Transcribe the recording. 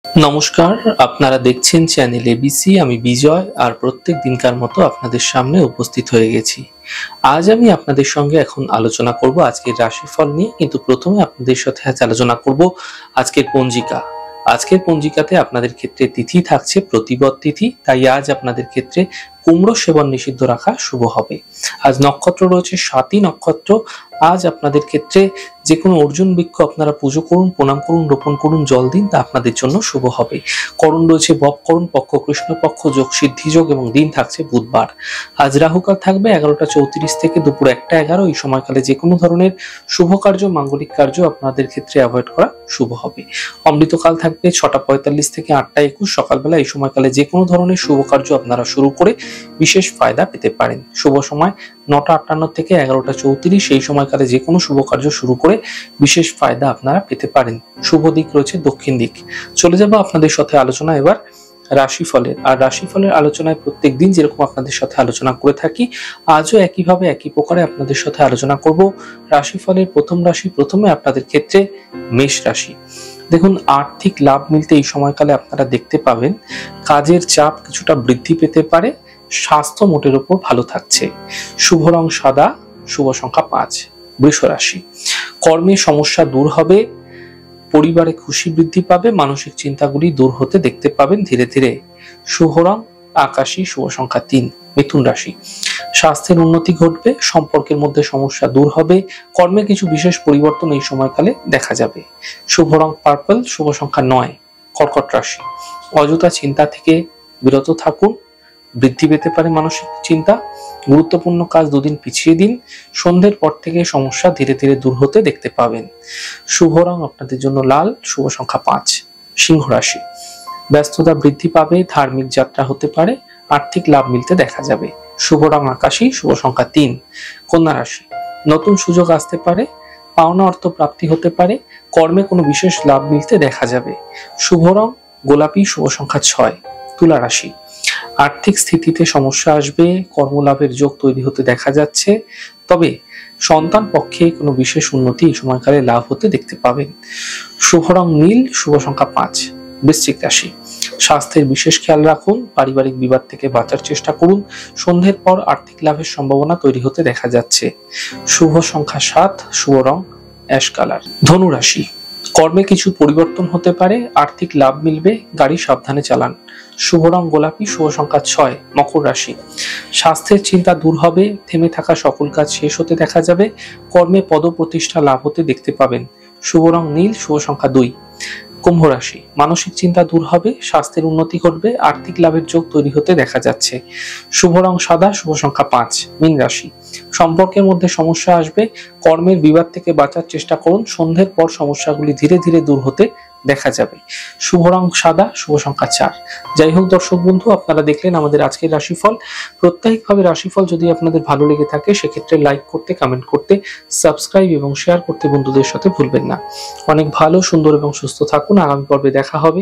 নমস্কার, আপনারা দেখছেন চ্যানেল এবিসি। আমি বিজয় আর প্রত্যেক দিনকার মতো আপনাদের সামনে উপস্থিত হয়ে গেছি। আজ আমি আপনাদের সঙ্গে এখন আলোচনা করব আজকের রাশিফল নিয়ে, কিন্তু প্রথমে আপনাদের সাথে আজ আলোচনা করব আজকের পঞ্জিকা। আজকের পঞ্জিকাতে আপনাদের ক্ষেত্রে তিথি থাকছে প্রতিপদ তিথি, তাই আজ আপনাদের ক্ষেত্রে কুমড়ো সেবন নিষিদ্ধ রাখা শুভ হবে। আজ নক্ষত্র রয়েছে স্বাতী নক্ষত্র। আজ আপনাদের ক্ষেত্রে যে কোনো অর্জুন বৃক্ষ আপনারা পুজো করুন, প্রণাম করুন, রোপণ করুন, জল দিন, তা আপনাদের জন্য শুভ হবে। করণ রয়েছে ববকরণ, পক্ষ কৃষ্ণপক্ষ, যোগ সিদ্ধি যোগ এবং দিন থাকছে বুধবার। আজ রাহুকাল থাকবে 11টা 34 থেকে দুপুর 1টা 11। এই সময়কালে যে কোনো ধরনের শুভ কার্য, মাঙ্গলিক কার্য আপনাদের ক্ষেত্রে অ্যাভয়েড করা শুভ হবে। অমৃতকাল থাকবে 6টা 45 থেকে 8টা 21 সকালবেলা। এই সময়কালে যে কোনো ধরনের শুভ কার্য আপনারা শুরু করে বিশেষ ফায়দা পেতে পারেন। শুভ সময় 9টা 58 থেকে 11টা 34। এই সময়কালে যে কোনো শুভ কার্য শুরু করে বিশেষ ফায়দা আপনারা পেতে পারেন। শুভ দিক রয়েছে দক্ষিণ দিক। চলে যাব আপনাদের সাথে আলোচনা এবার রাশিফলের। আর রাশিফলের আলোচনায় প্রত্যেক দিন যেরকম আপনাদের সাথে আলোচনা করে থাকি, আজও একইভাবে একই প্রকারে আপনাদের সাথে আলোচনা করব রাশিফলের প্রথম রাশি। প্রথমে আপনাদের ক্ষেত্রে মেষ রাশি। দেখুন, আর্থিক লাভ মিলতে এই সময়কালে আপনারা দেখতে পাবেন কাজের চাপ কিছুটা বৃদ্ধি পেতে পারে। স্বাস্থ্য মোটের উপর ভালো থাকছে। শুভ রং সাদা, শুভ সংখ্যা 5। বৃষ রাশি। কর্মে সমস্যা দূর হবে, পরিবারে খুশি বৃদ্ধি পাবে, মানসিক চিন্তাগুলি দূর হতে দেখতে পাবেন ধীরে ধীরে। শুভ রং আকাশী, শুভ সংখ্যা 3। মিথুন রাশি। স্বাস্থ্যের উন্নতি ঘটবে, সম্পর্কের মধ্যে সমস্যা দূর হবে, কর্মে কিছু বিশেষ পরিবর্তন এই সময়কালে দেখা যাবে। শুভ রং পার্পল, শুভ সংখ্যা 9। কর্কট রাশি। অযথা চিন্তা থেকে বিরত থাকুন, বৃদ্ধি পেতে পারে মানসিক চিন্তা। গুরুত্বপূর্ণ কাজ দুদিন পিছিয়ে দিন। সন্ধ্যের পর থেকে সমস্যা ধীরে ধীরে দূর হতে দেখতে পাবেন। শুভ রং আপনাদের জন্য লাল, শুভ সংখ্যা 5। সিংহ রাশি। ব্যস্ততা বৃদ্ধি পাবে, ধার্মিক যাত্রা হতে পারে, আর্থিক লাভ মিলতে দেখা যাবে। শুভ রং আকাশী, শুভ সংখ্যা 3। কন্যা রাশি। নতুন সুযোগ আসতে পারে, পাওনা অর্থ প্রাপ্তি হতে পারে, কর্মে কোনো বিশেষ লাভ মিলতে দেখা যাবে। শুভ রং গোলাপি, শুভ সংখ্যা 6। তুলা রাশি। আর্থিক স্থিতিতে সমস্যা আসবে, কর্মলাভের যোগ তৈরি হতে দেখা যাচ্ছে, তবে সন্তান পক্ষে কোনো বিশেষ উন্নতি এই সময়কালে লাভ হতে দেখতে পাবেন। শুভ রং নীল, শুভ সংখ্যা 5। বৃশ্চিক রাশি। স্বাস্থ্যের বিশেষ খেয়াল রাখুন, পারিবারিক বিবাদ থেকে বাঁচার চেষ্টা করুন। সন্ধ্যের পর আর্থিক লাভের সম্ভাবনা তৈরি হতে দেখা যাচ্ছে। শুভ সংখ্যা 7, শুভ রং অ্যাশ কালার। ধনু রাশি। কর্মে কিছু পরিবর্তন হতে পারে, আর্থিক লাভ মিলবে, গাড়ি সাবধানে চালান। শুভ রং গোলাপি, শুভ সংখ্যা 6। মকর রাশি। স্বাস্থ্যের চিন্তা দূর হবে, থেমে থাকা সকল কাজ শেষ হতে দেখা যাবে, কর্মে পদপ্রতিষ্ঠা লাভ হতে দেখতে পাবেন। শুভ রং নীল, শুভ সংখ্যা 2। কুম্ভ রাশি। মানসিক চিন্তা দূর হবে, স্বাস্থ্যের উন্নতি ঘটবে, আর্থিক লাভের যোগ তৈরি হতে দেখা যাচ্ছে। শুভ রং সাদা, শুভ সংখ্যা 5। মীন রাশি। সম্পর্কের মধ্যে সমস্যা আসবে, কর্মের বিবাদ থেকে বাঁচার চেষ্টা করুন। সন্ধ্যের পর সমস্যাগুলি ধীরে ধীরে দূর হতে দেখা যাবে। শুভ রং সাদা, শুভ সংখ্যা 4। যাই হোক দর্শক বন্ধু, আপনারা দেখলেন আমাদের আজকের রাশিফল। প্রত্যেকভাবে রাশিফল যদি আপনাদের ভালো লেগে থাকে, সেক্ষেত্রে লাইক করতে, কমেন্ট করতে, সাবস্ক্রাইব এবং শেয়ার করতে বন্ধুদের সাথে ভুলবেন না। অনেক ভালো, সুন্দর এবং সুস্থ থাকুন। আগামী পর্বে দেখা হবে।